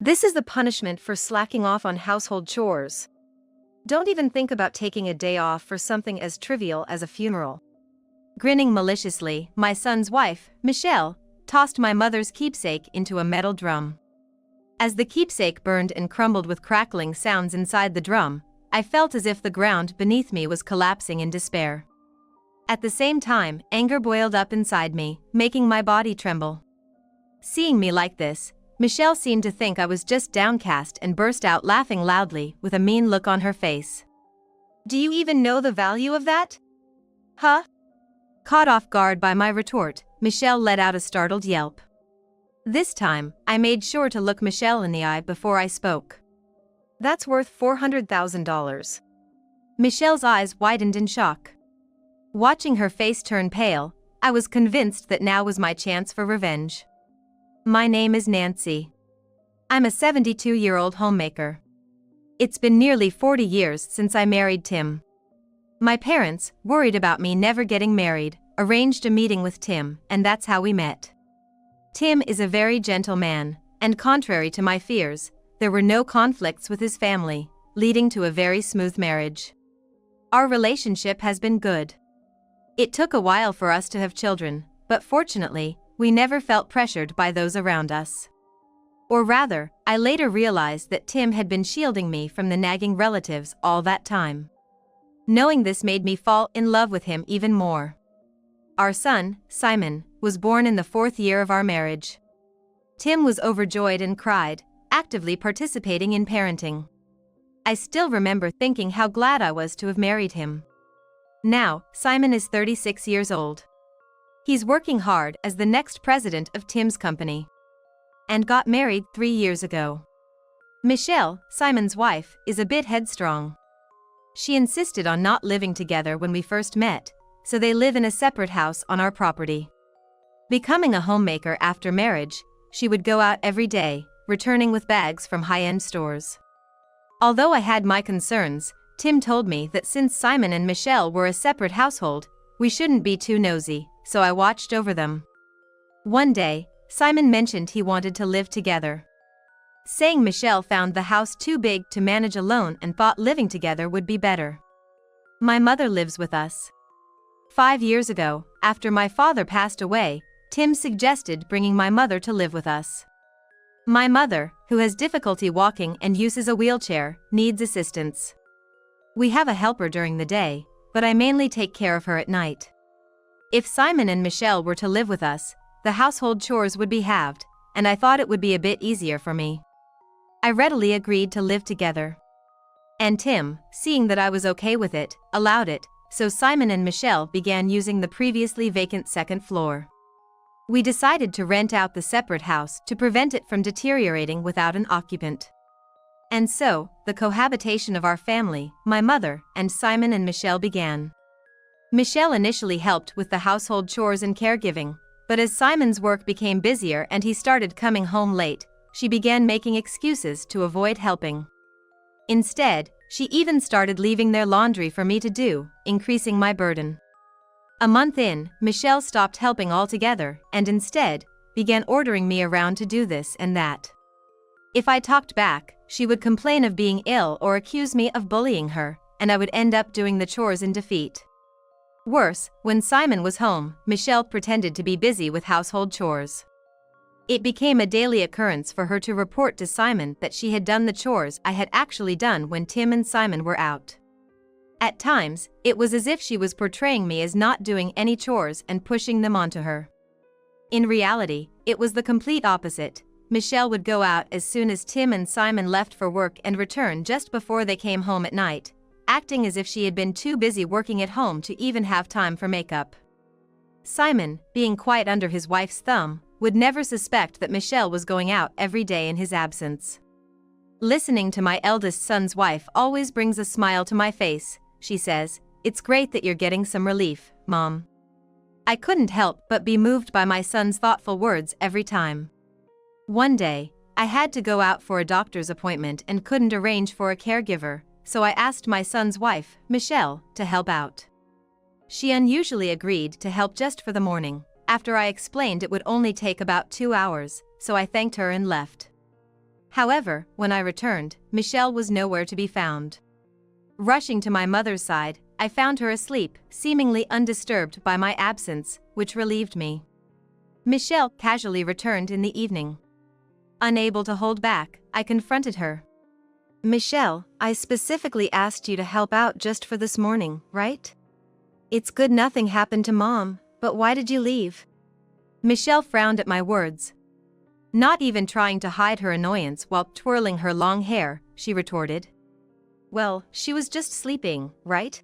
This is the punishment for slacking off on household chores. Don't even think about taking a day off for something as trivial as a funeral. Grinning maliciously, my son's wife, Michelle, tossed my mother's keepsake into a metal drum. As the keepsake burned and crumbled with crackling sounds inside the drum, I felt as if the ground beneath me was collapsing in despair. At the same time, anger boiled up inside me, making my body tremble. Seeing me like this, Michelle seemed to think I was just downcast and burst out laughing loudly with a mean look on her face. "Do you even know the value of that? Huh?" Caught off guard by my retort, Michelle let out a startled yelp. This time, I made sure to look Michelle in the eye before I spoke. "That's worth $400,000. Michelle's eyes widened in shock. Watching her face turn pale, I was convinced that now was my chance for revenge. "My name is Nancy. I'm a 72-year-old homemaker. It's been nearly 40 years since I married Tim. My parents, worried about me never getting married, arranged a meeting with Tim, and that's how we met. Tim is a very gentle man, and contrary to my fears, there were no conflicts with his family, leading to a very smooth marriage. Our relationship has been good. It took a while for us to have children, but fortunately, we never felt pressured by those around us. Or rather, I later realized that Tim had been shielding me from the nagging relatives all that time. Knowing this made me fall in love with him even more. Our son, Simon, was born in the 4th year of our marriage. Tim was overjoyed and cried, actively participating in parenting. I still remember thinking how glad I was to have married him. Now, Simon is 36 years old. He's working hard as the next president of Tim's company. And got married 3 years ago. Michelle, Simon's wife, is a bit headstrong. She insisted on not living together when we first met, so they live in a separate house on our property. Becoming a homemaker after marriage, she would go out every day, returning with bags from high-end stores. Although I had my concerns, Tim told me that since Simon and Michelle were a separate household, we shouldn't be too nosy, so I watched over them. One day, Simon mentioned he wanted to live together, saying Michelle found the house too big to manage alone and thought living together would be better. My mother lives with us. 5 years ago, after my father passed away, Tim suggested bringing my mother to live with us. My mother, who has difficulty walking and uses a wheelchair, needs assistance. We have a helper during the day, but I mainly take care of her at night. If Simon and Michelle were to live with us, the household chores would be halved, and I thought it would be a bit easier for me. I readily agreed to live together. And Tim, seeing that I was okay with it, allowed it, so Simon and Michelle began using the previously vacant second floor. We decided to rent out the separate house to prevent it from deteriorating without an occupant. And so, the cohabitation of our family, my mother, and Simon and Michelle began. Michelle initially helped with the household chores and caregiving, but as Simon's work became busier and he started coming home late, she began making excuses to avoid helping. Instead, she even started leaving their laundry for me to do, increasing my burden. A month in, Michelle stopped helping altogether and instead began ordering me around to do this and that. If I talked back, she would complain of being ill or accuse me of bullying her, and I would end up doing the chores in defeat. Worse, when Simon was home, Michelle pretended to be busy with household chores. It became a daily occurrence for her to report to Simon that she had done the chores I had actually done when Tim and Simon were out. At times, it was as if she was portraying me as not doing any chores and pushing them onto her. In reality, it was the complete opposite. Michelle would go out as soon as Tim and Simon left for work and return just before they came home at night, acting as if she had been too busy working at home to even have time for makeup. Simon, being quite under his wife's thumb, would never suspect that Michelle was going out every day in his absence. Listening to my eldest son's wife always brings a smile to my face, she says. "It's great that you're getting some relief, Mom." I couldn't help but be moved by my son's thoughtful words every time. One day, I had to go out for a doctor's appointment and couldn't arrange for a caregiver, so I asked my son's wife, Michelle, to help out. She unusually agreed to help just for the morning, after I explained it would only take about 2 hours, so I thanked her and left. However, when I returned, Michelle was nowhere to be found. Rushing to my mother's side, I found her asleep, seemingly undisturbed by my absence, which relieved me. Michelle casually returned in the evening. Unable to hold back, I confronted her. "Michelle, I specifically asked you to help out just for this morning, right? It's good nothing happened to Mom, but why did you leave?" Michelle frowned at my words. Not even trying to hide her annoyance while twirling her long hair, she retorted. "Well, she was just sleeping, right?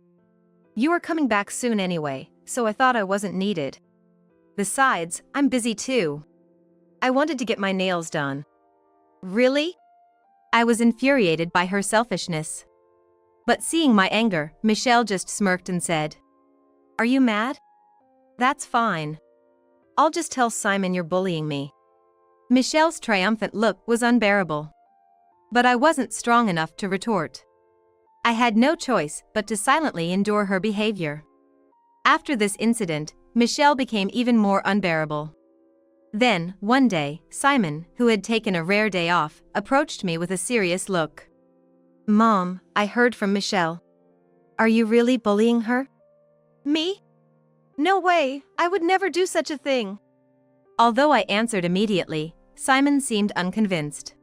You were coming back soon anyway, so I thought I wasn't needed. Besides, I'm busy too. I wanted to get my nails done." "Really?" I was infuriated by her selfishness. But seeing my anger, Michelle just smirked and said, "Are you mad? That's fine. I'll just tell Simon you're bullying me." Michelle's triumphant look was unbearable. But I wasn't strong enough to retort. I had no choice but to silently endure her behavior. After this incident, Michelle became even more unbearable. Then, one day, Simon, who had taken a rare day off, approached me with a serious look. "Mom, I heard from Michelle. Are you really bullying her?" "Me? No way, I would never do such a thing." Although I answered immediately, Simon seemed unconvinced.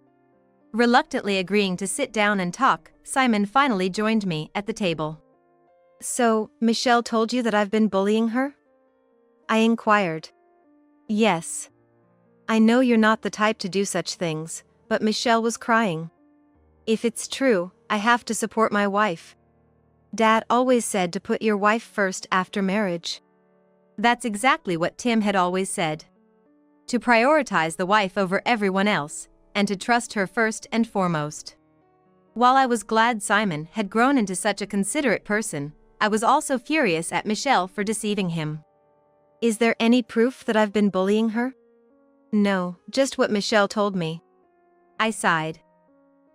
Reluctantly agreeing to sit down and talk, Simon finally joined me at the table. "So, Michelle told you that I've been bullying her?" I inquired. "Yes. I know you're not the type to do such things, but Michelle was crying. If it's true, I have to support my wife. Dad always said to put your wife first after marriage." That's exactly what Tim had always said. To prioritize the wife over everyone else, and to trust her first and foremost. While I was glad Simon had grown into such a considerate person, I was also furious at Michelle for deceiving him. "Is there any proof that I've been bullying her?" "No, just what Michelle told me." I sighed,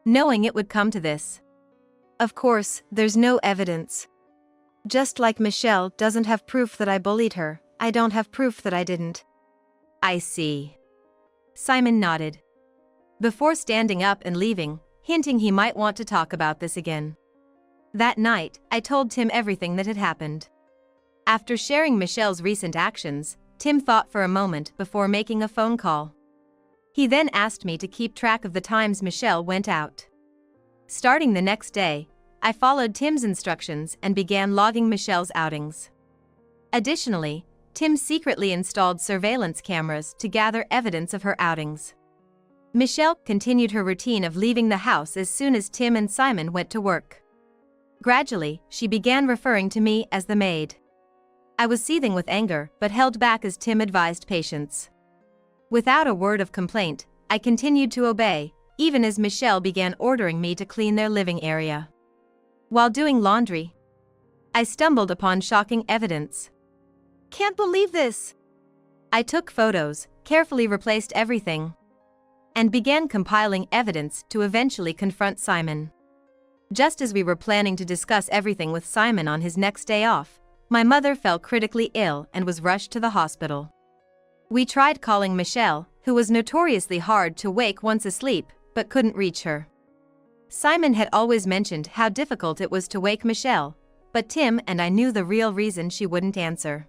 knowing it would come to this. "Of course, there's no evidence. Just like Michelle doesn't have proof that I bullied her, I don't have proof that I didn't." "I see." Simon nodded, before standing up and leaving, hinting he might want to talk about this again. That night, I told Tim everything that had happened. After sharing Michelle's recent actions, Tim thought for a moment before making a phone call. He then asked me to keep track of the times Michelle went out. Starting the next day, I followed Tim's instructions and began logging Michelle's outings. Additionally, Tim secretly installed surveillance cameras to gather evidence of her outings. Michelle continued her routine of leaving the house as soon as Tim and Simon went to work. Gradually, she began referring to me as the maid. I was seething with anger but held back as Tim advised patience. Without a word of complaint, I continued to obey, even as Michelle began ordering me to clean their living area. While doing laundry, I stumbled upon shocking evidence. "Can't believe this!" I took photos, carefully replaced everything, and began compiling evidence to eventually confront Simon. Just as we were planning to discuss everything with Simon on his next day off, my mother fell critically ill and was rushed to the hospital. We tried calling Michelle, who was notoriously hard to wake once asleep, but couldn't reach her. Simon had always mentioned how difficult it was to wake Michelle, but Tim and I knew the real reason she wouldn't answer.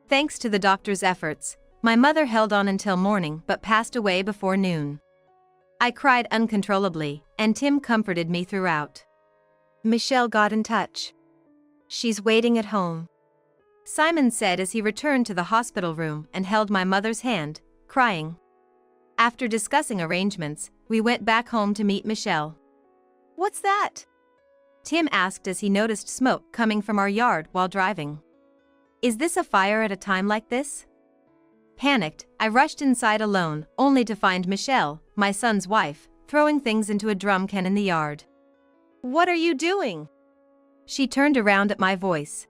Thanks to the doctor's efforts, my mother held on until morning but passed away before noon. I cried uncontrollably, and Tim comforted me throughout. "Michelle got in touch. She's waiting at home," Simon said as he returned to the hospital room and held my mother's hand, crying. After discussing arrangements, we went back home to meet Michelle. "What's that?" Tim asked as he noticed smoke coming from our yard while driving. "Is this a fire at a time like this?" Panicked, I rushed inside alone, only to find Michelle, my son's wife, throwing things into a drum can in the yard. "What are you doing?" She turned around at my voice.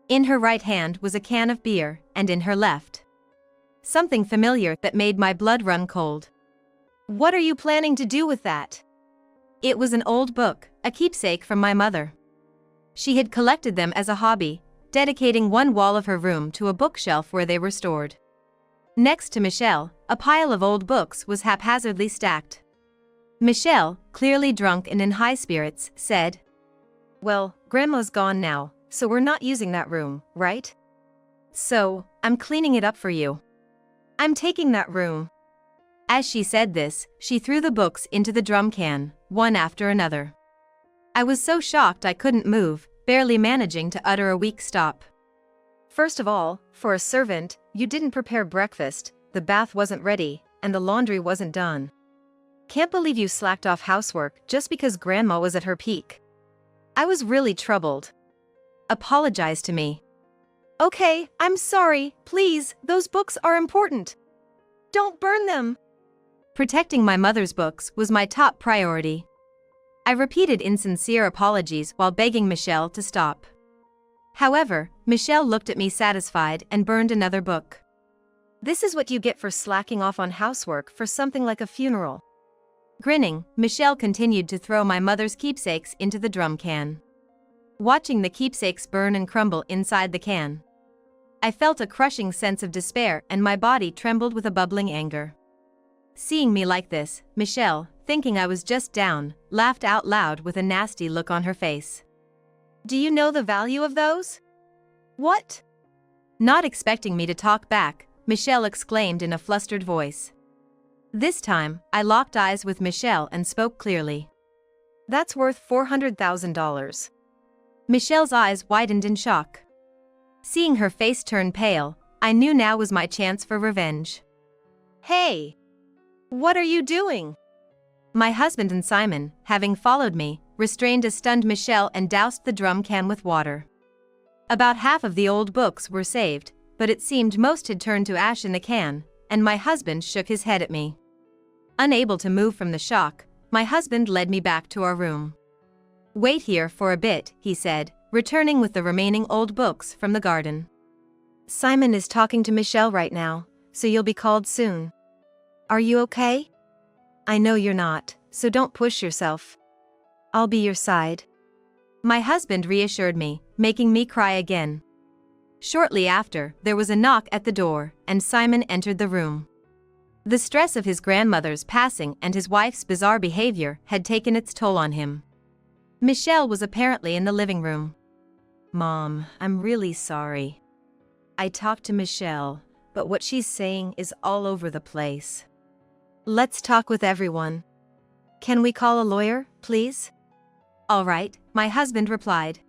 In her right hand was a can of beer, and in her left, something familiar that made my blood run cold. "What are you planning to do with that?" It was an old book, a keepsake from my mother. She had collected them as a hobby, dedicating one wall of her room to a bookshelf where they were stored. Next to Michelle, a pile of old books was haphazardly stacked. Michelle, clearly drunk and in high spirits, said, "Well, Grandma's gone now, so we're not using that room, right? So, I'm cleaning it up for you. I'm taking that room." As she said this, she threw the books into the drum can, one after another. I was so shocked I couldn't move, barely managing to utter a weak stop. "First of all, for a servant, you didn't prepare breakfast, the bath wasn't ready, and the laundry wasn't done. Can't believe you slacked off housework just because Grandma was at her peak." I was really troubled. "Apologize to me." "Okay, I'm sorry, please, those books are important. Don't burn them." Protecting my mother's books was my top priority. I repeated insincere apologies while begging Michelle to stop. However, Michelle looked at me satisfied and burned another book. "This is what you get for slacking off on housework for something like a funeral." Grinning, Michelle continued to throw my mother's keepsakes into the drum can. Watching the keepsakes burn and crumble inside the can, I felt a crushing sense of despair and my body trembled with a bubbling anger. Seeing me like this, Michelle, thinking I was just down, laughed out loud with a nasty look on her face. "Do you know the value of those?" "What?" Not expecting me to talk back, Michelle exclaimed in a flustered voice. This time, I locked eyes with Michelle and spoke clearly. "That's worth $400,000. Michelle's eyes widened in shock. Seeing her face turn pale, I knew now was my chance for revenge. "Hey! What are you doing?" My husband and Simon, having followed me, restrained a stunned Michelle and doused the drum can with water. About half of the old books were saved, but it seemed most had turned to ash in the can, and my husband shook his head at me. Unable to move from the shock, my husband led me back to our room. "Wait here for a bit," he said, returning with the remaining old books from the garden. "Simon is talking to Michelle right now, so you'll be called soon. Are you okay?" "I know you're not, so don't push yourself. I'll be your side." My husband reassured me, making me cry again. Shortly after, there was a knock at the door, and Simon entered the room. The stress of his grandmother's passing and his wife's bizarre behavior had taken its toll on him. Michelle was apparently in the living room. "Mom, I'm really sorry. I talked to Michelle, but what she's saying is all over the place. Let's talk with everyone. Can we call a lawyer, please?" "All right," my husband replied.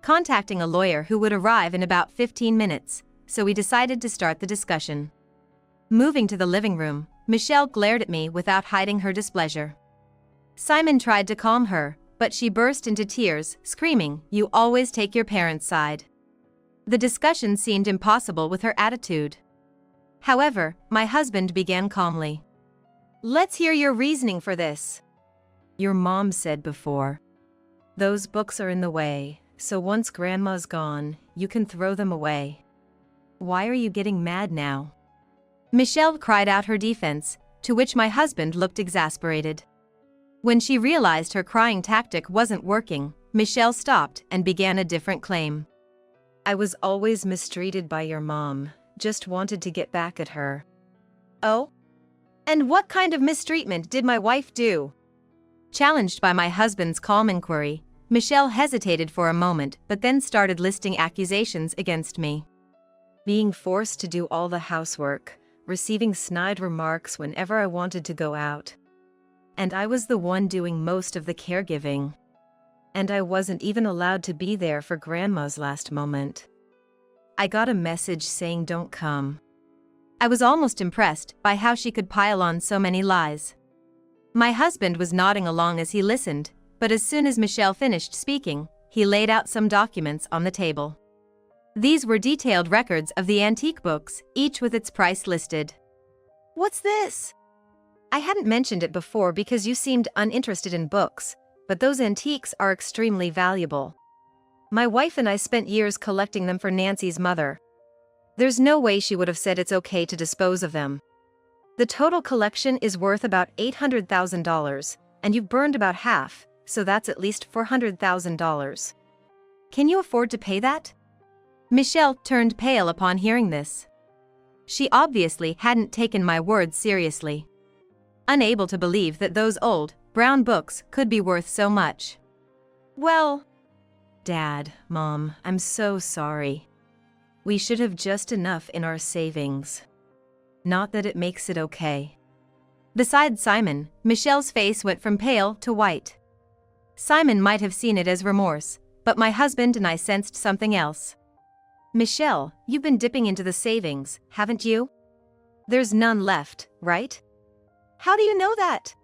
Contacting a lawyer who would arrive in about 15 minutes, so we decided to start the discussion. Moving to the living room, Michelle glared at me without hiding her displeasure. Simon tried to calm her, but she burst into tears, screaming, "You always take your parents' side." The discussion seemed impossible with her attitude. However, my husband began calmly. "Let's hear your reasoning for this." "Your mom said before. Those books are in the way, so once Grandma's gone, you can throw them away. Why are you getting mad now?" Michelle cried out her defense, to which my husband looked exasperated. When she realized her crying tactic wasn't working, Michelle stopped and began a different claim. "I was always mistreated by your mom, just wanted to get back at her." "Oh? And what kind of mistreatment did my wife do?" Challenged by my husband's calm inquiry, Michelle hesitated for a moment but then started listing accusations against me. "Being forced to do all the housework, receiving snide remarks whenever I wanted to go out. And I was the one doing most of the caregiving. And I wasn't even allowed to be there for Grandma's last moment. I got a message saying don't come." I was almost impressed by how she could pile on so many lies. My husband was nodding along as he listened, but as soon as Michelle finished speaking, he laid out some documents on the table. These were detailed records of the antique books, each with its price listed. "What's this?" "I hadn't mentioned it before because you seemed uninterested in books, but those antiques are extremely valuable. My wife and I spent years collecting them for Nancy's mother. There's no way she would have said it's okay to dispose of them. The total collection is worth about $800,000, and you've burned about half, so that's at least $400,000. Can you afford to pay that?" Michelle turned pale upon hearing this. She obviously hadn't taken my words seriously. unable to believe that those old, brown books could be worth so much. Well, Dad, Mom, I'm so sorry. We should have just enough in our savings. Not that it makes it okay. Besides Simon, Michelle's face went from pale to white. Simon might have seen it as remorse, but my husband and I sensed something else. Michelle, you've been dipping into the savings, haven't you? There's none left, right? How do you know that?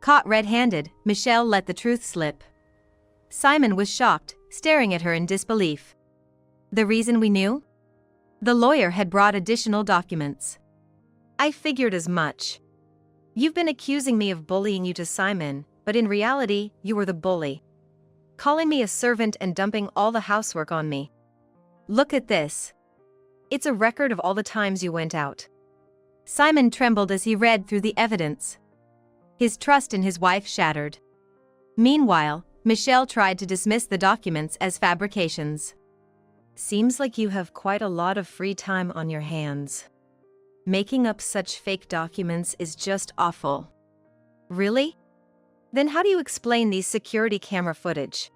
Caught red-handed, Michelle let the truth slip. Simon was shocked, staring at her in disbelief. The reason we knew? The lawyer had brought additional documents. I figured as much. You've been accusing me of bullying you to Simon, but in reality, you were the bully. Calling me a servant and dumping all the housework on me. Look at this. It's a record of all the times you went out. Simon trembled as he read through the evidence. His trust in his wife shattered. Meanwhile, Michelle tried to dismiss the documents as fabrications. Seems like you have quite a lot of free time on your hands. Making up such fake documents is just awful. Really? Then how do you explain these security camera footage?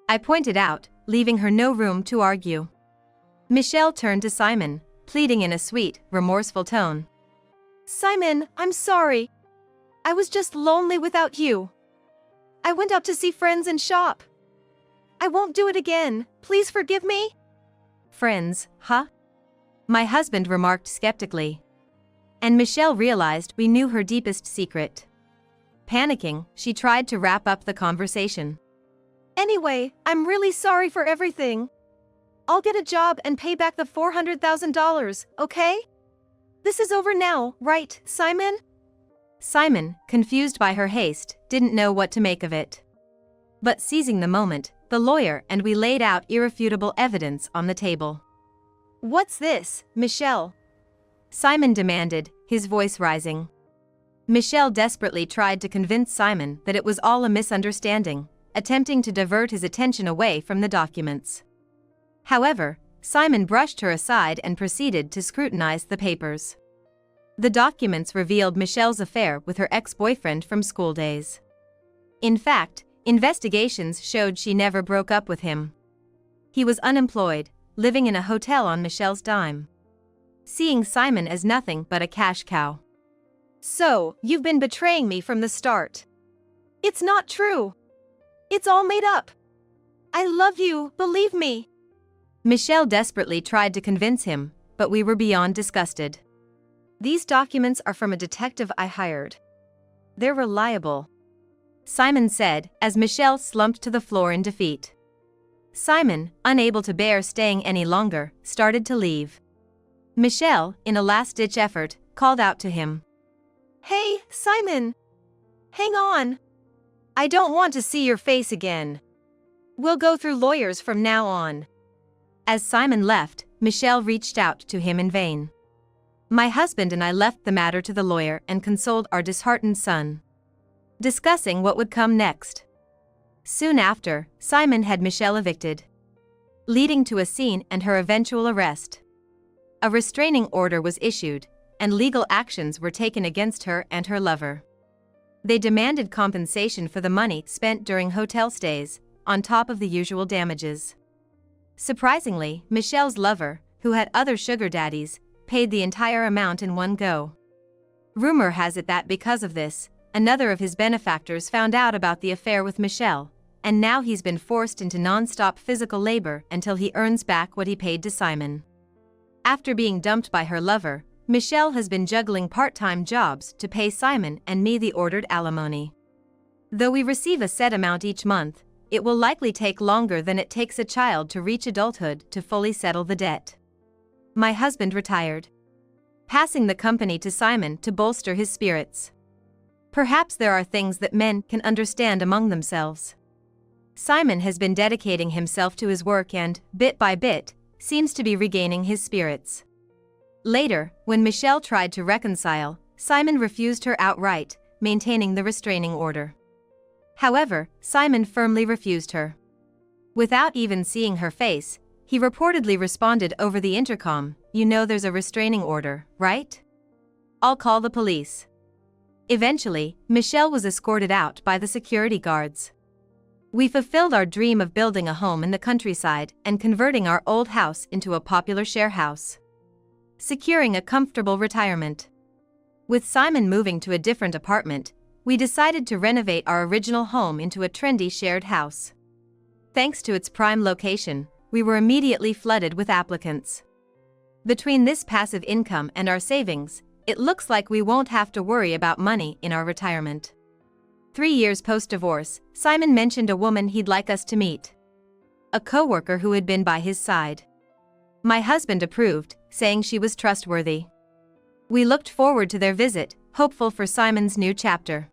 I pointed out, leaving her no room to argue. Michelle turned to Simon, pleading in a sweet, remorseful tone. Simon, I'm sorry. I was just lonely without you. I went out to see friends and shop. I won't do it again. Please forgive me. Friends, huh? My husband remarked skeptically. And Michelle realized we knew her deepest secret. Panicking, she tried to wrap up the conversation. Anyway, I'm really sorry for everything. I'll get a job and pay back the $400,000, okay? This is over now, right, Simon? Simon, confused by her haste, didn't know what to make of it. But seizing the moment, the lawyer and we laid out irrefutable evidence on the table. What's this, Michelle? Simon demanded, his voice rising. Michelle desperately tried to convince Simon that it was all a misunderstanding, attempting to divert his attention away from the documents. However, Simon brushed her aside and proceeded to scrutinize the papers. The documents revealed Michelle's affair with her ex-boyfriend from school days. In fact, investigations showed she never broke up with him. He was unemployed, living in a hotel on Michelle's dime. Seeing Simon as nothing but a cash cow. So, you've been betraying me from the start. It's not true. It's all made up. I love you, believe me. Michelle desperately tried to convince him, but we were beyond disgusted. These documents are from a detective I hired. They're reliable. Simon said, as Michelle slumped to the floor in defeat. Simon, unable to bear staying any longer, started to leave. Michelle, in a last-ditch effort, called out to him. Hey, Simon! Hang on! I don't want to see your face again. We'll go through lawyers from now on. As Simon left, Michelle reached out to him in vain. My husband and I left the matter to the lawyer and consoled our disheartened son, discussing what would come next. Soon after, Simon had Michelle evicted, leading to a scene and her eventual arrest. A restraining order was issued, and legal actions were taken against her and her lover. They demanded compensation for the money spent during hotel stays, on top of the usual damages. Surprisingly, Michelle's lover, who had other sugar daddies, paid the entire amount in one go. Rumor has it that because of this, another of his benefactors found out about the affair with Michelle, and now he's been forced into non-stop physical labor until he earns back what he paid to Simon. After being dumped by her lover, Michelle has been juggling part-time jobs to pay Simon and me the ordered alimony. Though we receive a set amount each month, it will likely take longer than it takes a child to reach adulthood to fully settle the debt. My husband retired, passing the company to Simon to bolster his spirits. Perhaps there are things that men can understand among themselves. Simon has been dedicating himself to his work and, bit by bit, seems to be regaining his spirits. Later, when Michelle tried to reconcile, Simon refused her outright, maintaining the restraining order. However, Simon firmly refused her. Without even seeing her face, he reportedly responded over the intercom, "You know there's a restraining order, right? I'll call the police." Eventually, Michelle was escorted out by the security guards. We fulfilled our dream of building a home in the countryside and converting our old house into a popular share house, securing a comfortable retirement. With Simon moving to a different apartment, we decided to renovate our original home into a trendy shared house. Thanks to its prime location, we were immediately flooded with applicants. Between this passive income and our savings, it looks like we won't have to worry about money in our retirement. 3 years post-divorce, Simon mentioned a woman he'd like us to meet. A coworker who had been by his side. My husband approved, saying she was trustworthy. We looked forward to their visit, hopeful for Simon's new chapter.